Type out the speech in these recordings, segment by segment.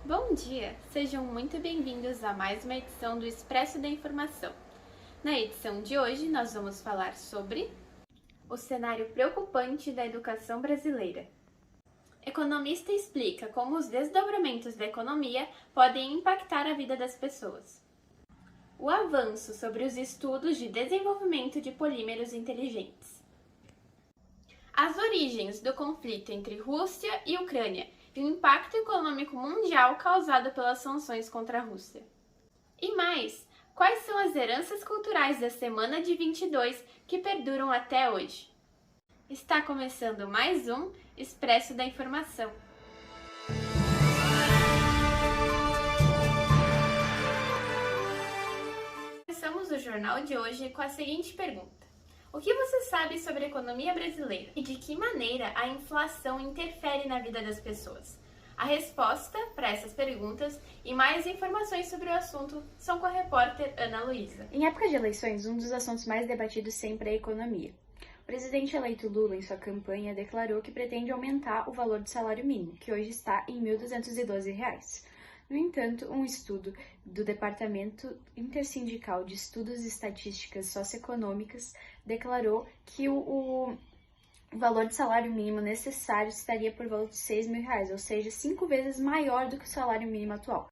Bom dia! Sejam muito bem-vindos a mais uma edição do Expresso da Informação. Na edição de hoje, nós vamos falar sobre o cenário preocupante da educação brasileira. Economista explica como os desdobramentos da economia podem impactar a vida das pessoas. O avanço sobre os estudos de desenvolvimento de polímeros inteligentes. As origens do conflito entre Rússia e Ucrânia e o impacto econômico mundial causado pelas sanções contra a Rússia. E mais, quais são as heranças culturais da Semana de 22 que perduram até hoje? Está começando mais um Expresso da Informação. Começamos o jornal de hoje com a seguinte pergunta: o que você sabe sobre a economia brasileira e de que maneira a inflação interfere na vida das pessoas? A resposta para essas perguntas e mais informações sobre o assunto são com a repórter Ana Luísa. Em época de eleições, um dos assuntos mais debatidos sempre é a economia. O presidente eleito Lula, em sua campanha, declarou que pretende aumentar o valor do salário mínimo, que hoje está em R$ 1.212. No entanto, um estudo do Departamento Intersindical de Estudos e Estatísticas Socioeconômicas declarou que o valor de salário mínimo necessário estaria por volta de R$ 6.000, ou seja, 5 vezes maior do que o salário mínimo atual.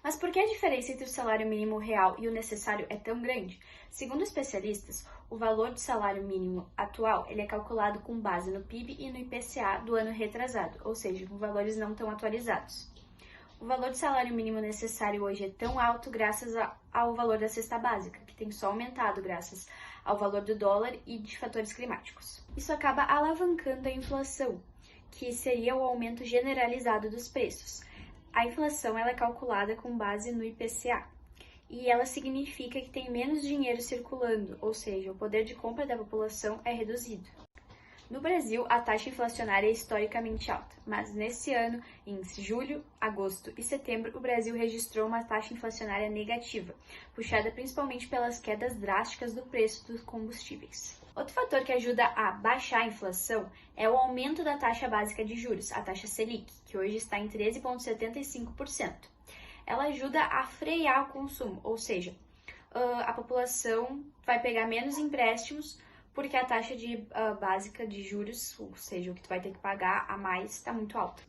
Mas por que a diferença entre o salário mínimo real e o necessário é tão grande? Segundo especialistas, o valor do salário mínimo atual ele é calculado com base no PIB e no IPCA do ano retrasado, ou seja, com valores não tão atualizados. O valor de salário mínimo necessário hoje é tão alto graças ao valor da cesta básica, que tem só aumentado graças ao valor do dólar e de fatores climáticos. Isso acaba alavancando a inflação, que seria o aumento generalizado dos preços. A inflação ela é calculada com base no IPCA e ela significa que tem menos dinheiro circulando, ou seja, o poder de compra da população é reduzido. No Brasil, a taxa inflacionária é historicamente alta, mas nesse ano, em julho, agosto e setembro, o Brasil registrou uma taxa inflacionária negativa, puxada principalmente pelas quedas drásticas do preço dos combustíveis. Outro fator que ajuda a baixar a inflação é o aumento da taxa básica de juros, a taxa Selic, que hoje está em 13,75%. Ela ajuda a frear o consumo, ou seja, a população vai pegar menos empréstimos porque a taxa básica de juros, ou seja, o que tu vai ter que pagar a mais, está muito alta.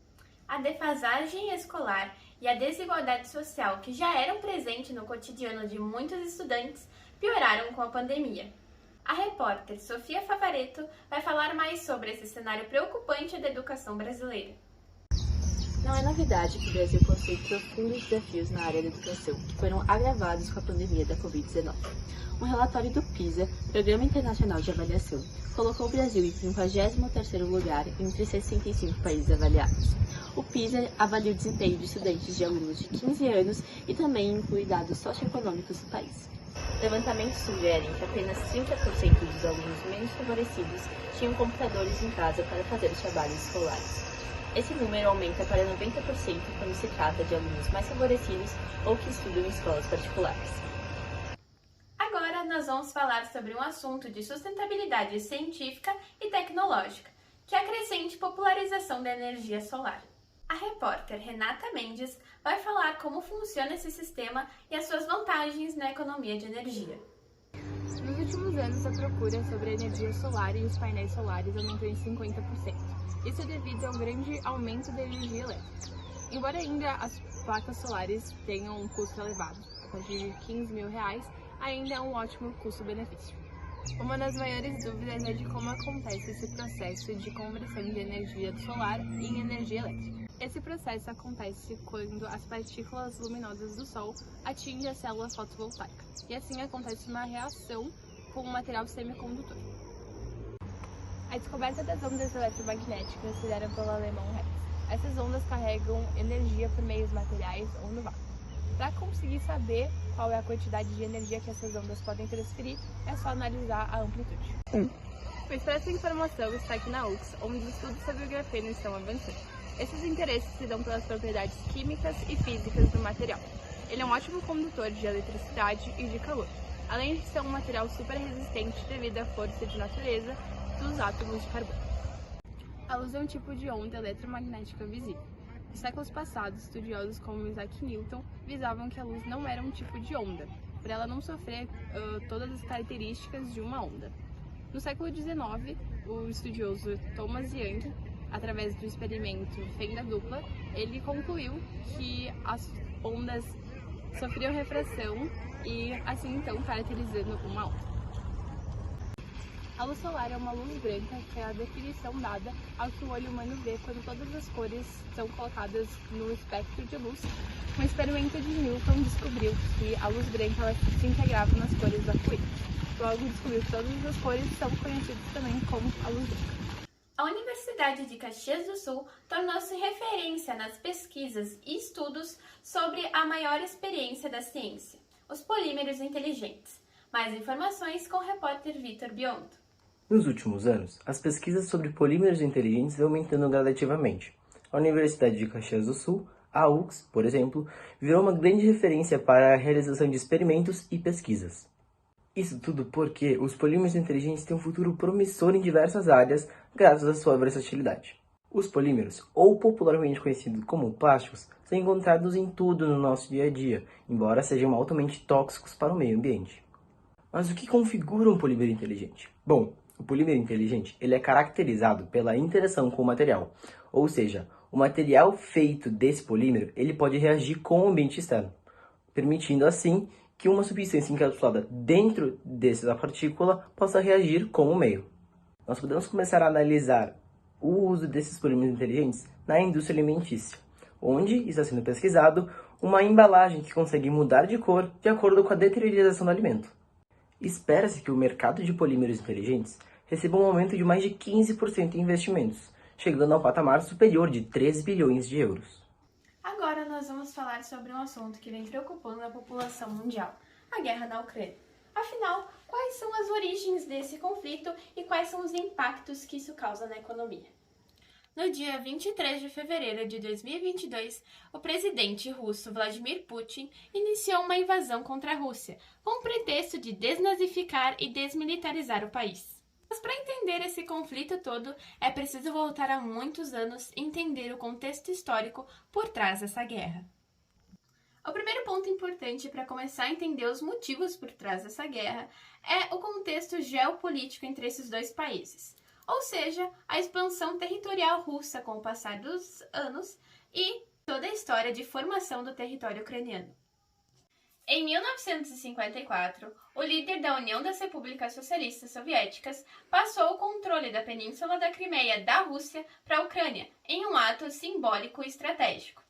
A defasagem escolar e a desigualdade social que já eram presentes no cotidiano de muitos estudantes pioraram com a pandemia. A repórter Sofia Favaretto vai falar mais sobre esse cenário preocupante da educação brasileira. Não é novidade que o Brasil possui profundos desafios na área da educação, que foram agravados com a pandemia da Covid-19. Um relatório do PISA, Programa Internacional de Avaliação, colocou o Brasil em 53º lugar entre 65 países avaliados. O PISA avalia o desempenho de estudantes de alunos de 15 anos e também inclui dados socioeconômicos do país. Levantamentos sugerem que apenas 30% dos alunos menos favorecidos tinham computadores em casa para fazer os trabalhos escolares. Esse número aumenta para 90% quando se trata de alunos mais favorecidos ou que estudam em escolas particulares. Agora nós vamos falar sobre um assunto de sustentabilidade científica e tecnológica, que é a crescente popularização da energia solar. A repórter Renata Mendes vai falar como funciona esse sistema e as suas vantagens na economia de energia. Nos últimos anos, a procura sobre a energia solar e os painéis solares aumentou em 50%. Isso é devido a um grande aumento da energia elétrica. Embora ainda as placas solares tenham um custo elevado, a partir de R$ 15.000, ainda é um ótimo custo-benefício. Uma das maiores dúvidas é de como acontece esse processo de conversão de energia do solar em energia elétrica. Esse processo acontece quando as partículas luminosas do Sol atingem a célula fotovoltaica, e assim acontece uma reação com o material semicondutor. A descoberta das ondas eletromagnéticas se deram pelo alemão Hertz. Essas ondas carregam energia por meios materiais ou no vácuo. Para conseguir saber qual é a quantidade de energia que essas ondas podem transferir, é só analisar a amplitude. O Expresso da Informação está aqui na UFS, onde os estudos sobre o grafeno estão avançando. Esses interesses se dão pelas propriedades químicas e físicas do material. Ele é um ótimo condutor de eletricidade e de calor, além de ser um material super resistente devido à força de natureza dos átomos de carbono. A luz é um tipo de onda eletromagnética visível. Nos séculos passados, estudiosos como Isaac Newton visavam que a luz não era um tipo de onda, por ela não sofrer todas as características de uma onda. No século XIX, o estudioso Thomas Young, através do experimento fenda dupla, ele concluiu que as ondas sofriam refração e assim então caracterizando uma onda. A luz solar é uma luz branca, que é a definição dada ao que o olho humano vê quando todas as cores são colocadas no espectro de luz. Um experimento de Newton descobriu que a luz branca ela se integrava nas cores do arco-íris. Logo descobriu que todas as cores são conhecidas também como a luz branca. A Universidade de Caxias do Sul tornou-se referência nas pesquisas e estudos sobre a maior experiência da ciência, os polímeros inteligentes. Mais informações com o repórter Vitor Biondo. Nos últimos anos, as pesquisas sobre polímeros inteligentes vão aumentando gradativamente. A Universidade de Caxias do Sul, a UCS, por exemplo, virou uma grande referência para a realização de experimentos e pesquisas. Isso tudo porque os polímeros inteligentes têm um futuro promissor em diversas áreas graças à sua versatilidade. Os polímeros, ou popularmente conhecidos como plásticos, são encontrados em tudo no nosso dia a dia, embora sejam altamente tóxicos para o meio ambiente. Mas o que configura um polímero inteligente? Bom, o polímero inteligente ele é caracterizado pela interação com o material, ou seja, o material feito desse polímero ele pode reagir com o ambiente externo, permitindo assim que uma substância encapsulada dentro dessa partícula possa reagir com o meio. Nós podemos começar a analisar o uso desses polímeros inteligentes na indústria alimentícia, onde está sendo pesquisado uma embalagem que consegue mudar de cor de acordo com a deteriorização do alimento. Espera-se que o mercado de polímeros inteligentes receba um aumento de mais de 15% em investimentos, chegando a um patamar superior de 3 bilhões de euros. Agora nós vamos falar sobre um assunto que vem preocupando a população mundial, a guerra na Ucrânia. Afinal, quais são as origens desse conflito e quais são os impactos que isso causa na economia? No dia 23 de fevereiro de 2022, o presidente russo Vladimir Putin iniciou uma invasão contra a Rússia, com o pretexto de desnazificar e desmilitarizar o país. Mas para entender esse conflito todo, é preciso voltar a muitos anos e entender o contexto histórico por trás dessa guerra. O primeiro ponto importante para começar a entender os motivos por trás dessa guerra é o contexto geopolítico entre esses dois países. Ou seja, a expansão territorial russa com o passar dos anos e toda a história de formação do território ucraniano. Em 1954, o líder da União das Repúblicas Socialistas Soviéticas passou o controle da Península da Crimeia da Rússia para a Ucrânia, em um ato simbólico e estratégico.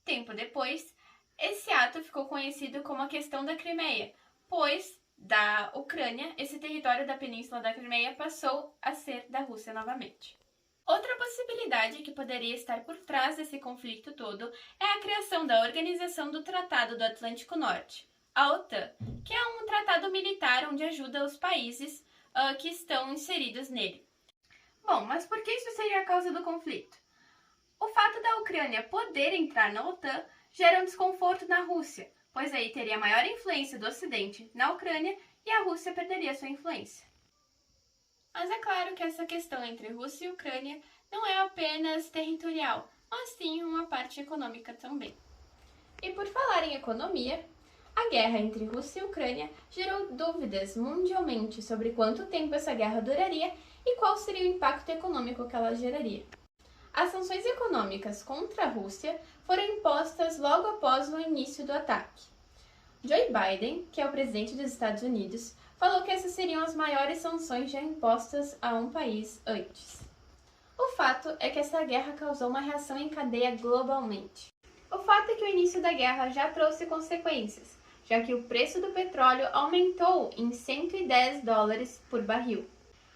Tempo depois, esse ato ficou conhecido como a Questão da Crimeia, pois da Ucrânia, esse território da Península da Crimeia passou a ser da Rússia novamente. Outra possibilidade que poderia estar por trás desse conflito todo é a criação da Organização do Tratado do Atlântico Norte, a OTAN, que é um tratado militar onde ajuda os países que estão inseridos nele. Bom, mas por que isso seria a causa do conflito? O fato da Ucrânia poder entrar na OTAN gera um desconforto na Rússia, pois aí teria maior influência do Ocidente na Ucrânia e a Rússia perderia sua influência. Mas é claro que essa questão entre Rússia e Ucrânia não é apenas territorial, mas sim uma parte econômica também. E por falar em economia, a guerra entre Rússia e Ucrânia gerou dúvidas mundialmente sobre quanto tempo essa guerra duraria e qual seria o impacto econômico que ela geraria. As sanções econômicas contra a Rússia foram impostas logo após o início do ataque. Joe Biden, que é o presidente dos Estados Unidos, falou que essas seriam as maiores sanções já impostas a um país antes. O fato é que essa guerra causou uma reação em cadeia globalmente. O fato é que o início da guerra já trouxe consequências, já que o preço do petróleo aumentou em $110 por barril.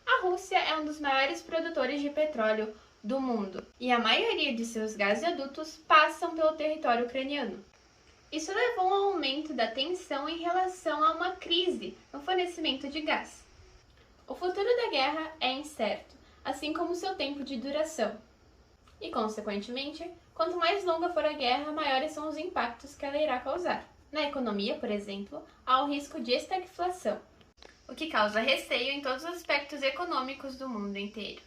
A Rússia é um dos maiores produtores de petróleo do mundo, e a maioria de seus gasodutos passam pelo território ucraniano. Isso levou a um aumento da tensão em relação a uma crise no fornecimento de gás. O futuro da guerra é incerto, assim como seu tempo de duração. E, consequentemente, quanto mais longa for a guerra, maiores são os impactos que ela irá causar. Na economia, por exemplo, há o risco de estagflação, o que causa receio em todos os aspectos econômicos do mundo inteiro.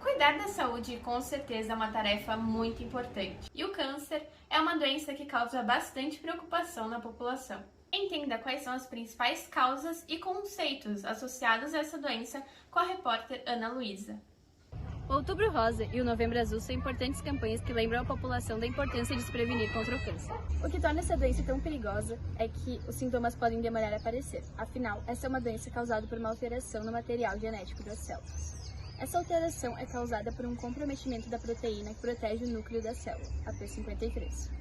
Cuidar da saúde com certeza é uma tarefa muito importante. E o câncer é uma doença que causa bastante preocupação na população. Entenda quais são as principais causas e conceitos associados a essa doença com a repórter Ana Luísa. O Outubro Rosa e o Novembro Azul são importantes campanhas que lembram a população da importância de se prevenir contra o câncer. O que torna essa doença tão perigosa é que os sintomas podem demorar a aparecer. Afinal, essa é uma doença causada por uma alteração no material genético das células. Essa alteração é causada por um comprometimento da proteína que protege o núcleo da célula, a P53.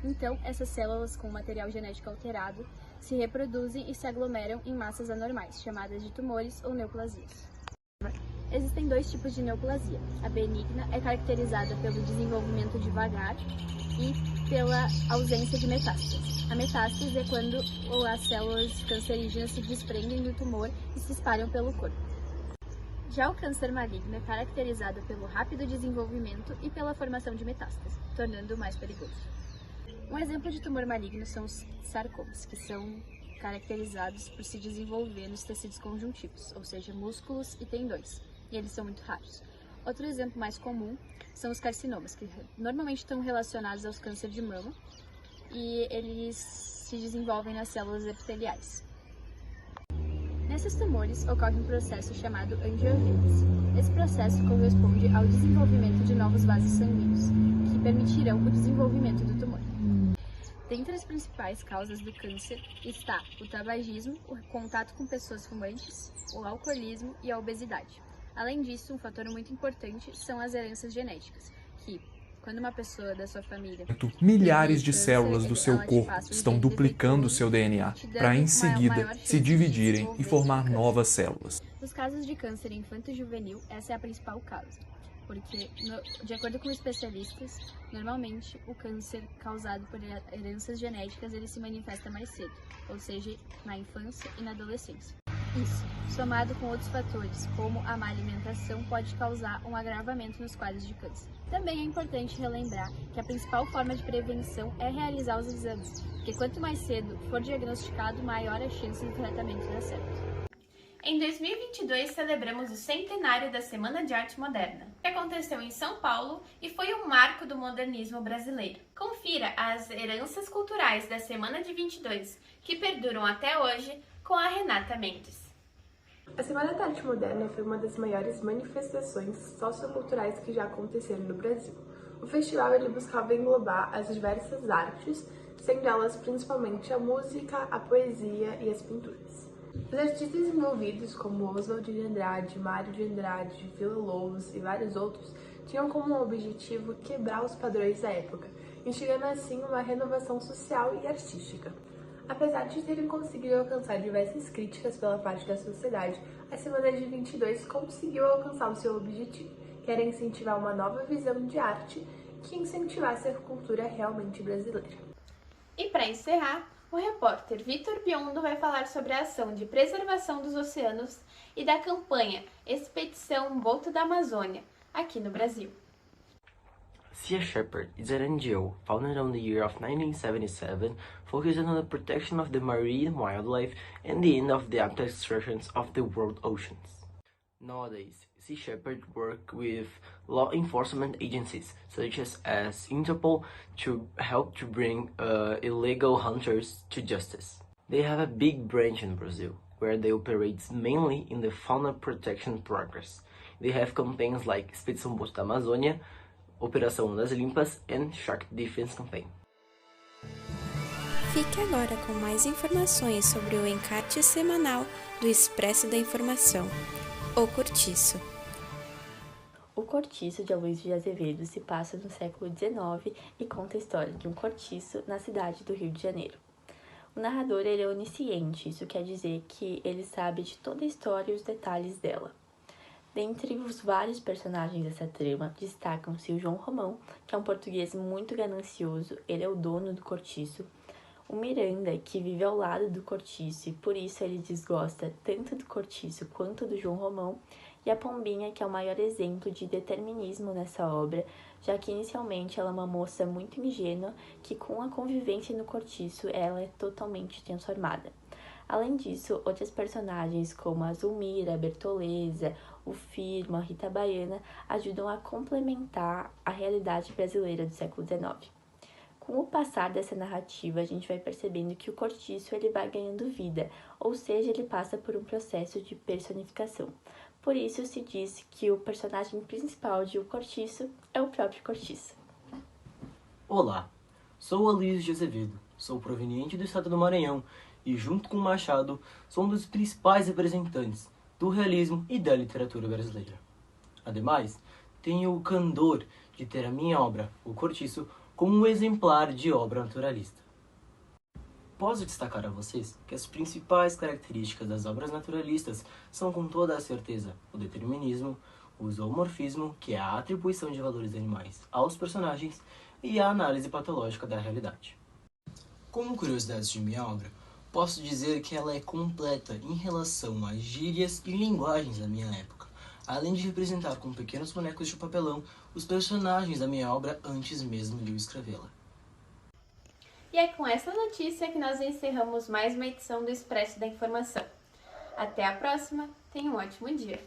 Então, essas células com material genético alterado se reproduzem e se aglomeram em massas anormais, chamadas de tumores ou neoplasias. Existem dois tipos de neoplasia. A benigna é caracterizada pelo desenvolvimento devagar e pela ausência de metástases. A metástase é quando as células cancerígenas se desprendem do tumor e se espalham pelo corpo. Já o câncer maligno é caracterizado pelo rápido desenvolvimento e pela formação de metástases, tornando-o mais perigoso. Um exemplo de tumor maligno são os sarcomas, que são caracterizados por se desenvolver nos tecidos conjuntivos, ou seja, músculos e tendões, e eles são muito raros. Outro exemplo mais comum são os carcinomas, que normalmente estão relacionados aos cânceres de mama, e eles se desenvolvem nas células epiteliais. Nesses tumores ocorre um processo chamado angiogênese. Esse processo corresponde ao desenvolvimento de novos vasos sanguíneos, que permitirão o desenvolvimento do tumor. Dentre as principais causas do câncer está o tabagismo, o contato com pessoas fumantes, o alcoolismo e a obesidade. Além disso, um fator muito importante são as heranças genéticas, que, quando uma pessoa da sua família... Milhares de células do seu corpo estão duplicando seu DNA para, em seguida, se dividirem e formar novas células. Nos casos de câncer infanto-juvenil, essa é a principal causa, porque, de acordo com especialistas, normalmente o câncer causado por heranças genéticas ele se manifesta mais cedo, ou seja, na infância e na adolescência. Isso, somado com outros fatores, como a má alimentação, pode causar um agravamento nos quadros de câncer. Também é importante relembrar que a principal forma de prevenção é realizar os exames, porque quanto mais cedo for diagnosticado, maior a chance do tratamento dar certo. Em 2022, celebramos o centenário da Semana de Arte Moderna, que aconteceu em São Paulo e foi um marco do modernismo brasileiro. Confira as heranças culturais da Semana de 22, que perduram até hoje, com a Renata Mendes. A Semana da Arte Moderna foi uma das maiores manifestações socioculturais que já aconteceram no Brasil. O festival ele buscava englobar as diversas artes, sendo elas principalmente a música, a poesia e as pinturas. Os artistas envolvidos, como Oswald de Andrade, Mário de Andrade, Villa-Lobos e vários outros, tinham como objetivo quebrar os padrões da época, instigando assim uma renovação social e artística. Apesar de terem conseguido alcançar diversas críticas pela parte da sociedade, a Semana de 22 conseguiu alcançar o seu objetivo, que era incentivar uma nova visão de arte que incentivasse a cultura realmente brasileira. E para encerrar, o repórter Vitor Biondo vai falar sobre a ação de preservação dos oceanos e da campanha Expedição Boto da Amazônia, aqui no Brasil. Sea Shepherd is an NGO founded on the year of 1977, focused on the protection of the marine wildlife and the end of the habitat destruction of the world oceans. Nowadays, Sea Shepherd work with law enforcement agencies such as Interpol to help to bring illegal hunters to justice. They have a big branch in Brazil, where they operate mainly in the fauna protection progress. They have campaigns like Expedição Boto da Amazônia, Operação das Limpas and Shark Defense Campaign. Fique agora com mais informações sobre o encarte semanal do Expresso da Informação, O Cortiço. O Cortiço de Aloysio de Azevedo se passa no século XIX e conta a história de um cortiço na cidade do Rio de Janeiro. O narrador ele é onisciente, isso quer dizer que ele sabe de toda a história e os detalhes dela. Dentre os vários personagens dessa trama, destacam-se o João Romão, que é um português muito ganancioso, ele é o dono do cortiço. O Miranda, que vive ao lado do cortiço e por isso ele desgosta tanto do cortiço quanto do João Romão. E a Pombinha, que é o maior exemplo de determinismo nessa obra, já que inicialmente ela é uma moça muito ingênua, que com a convivência no cortiço ela é totalmente transformada. Além disso, outros personagens como a Zulmira, a Bertoleza, o Firmo, a Rita Baiana ajudam a complementar a realidade brasileira do século XIX. Com o passar dessa narrativa, a gente vai percebendo que o cortiço ele vai ganhando vida, ou seja, ele passa por um processo de personificação. Por isso se diz que o personagem principal de O Cortiço é o próprio Cortiço. Olá, sou Aloysio de Azevedo, sou proveniente do estado do Maranhão e, junto com Machado, sou um dos principais representantes do realismo e da literatura brasileira. Ademais, tenho o candor de ter a minha obra, O Cortiço, como um exemplar de obra naturalista. Posso destacar a vocês que as principais características das obras naturalistas são, com toda a certeza, o determinismo, o zoomorfismo, que é a atribuição de valores animais aos personagens, e a análise patológica da realidade. Como curiosidades de minha obra, posso dizer que ela é completa em relação às gírias e linguagens da minha época, além de representar com pequenos bonecos de papelão os personagens da minha obra antes mesmo de eu escrevê-la. E é com essa notícia que nós encerramos mais uma edição do Expresso da Informação. Até a próxima, tenha um ótimo dia!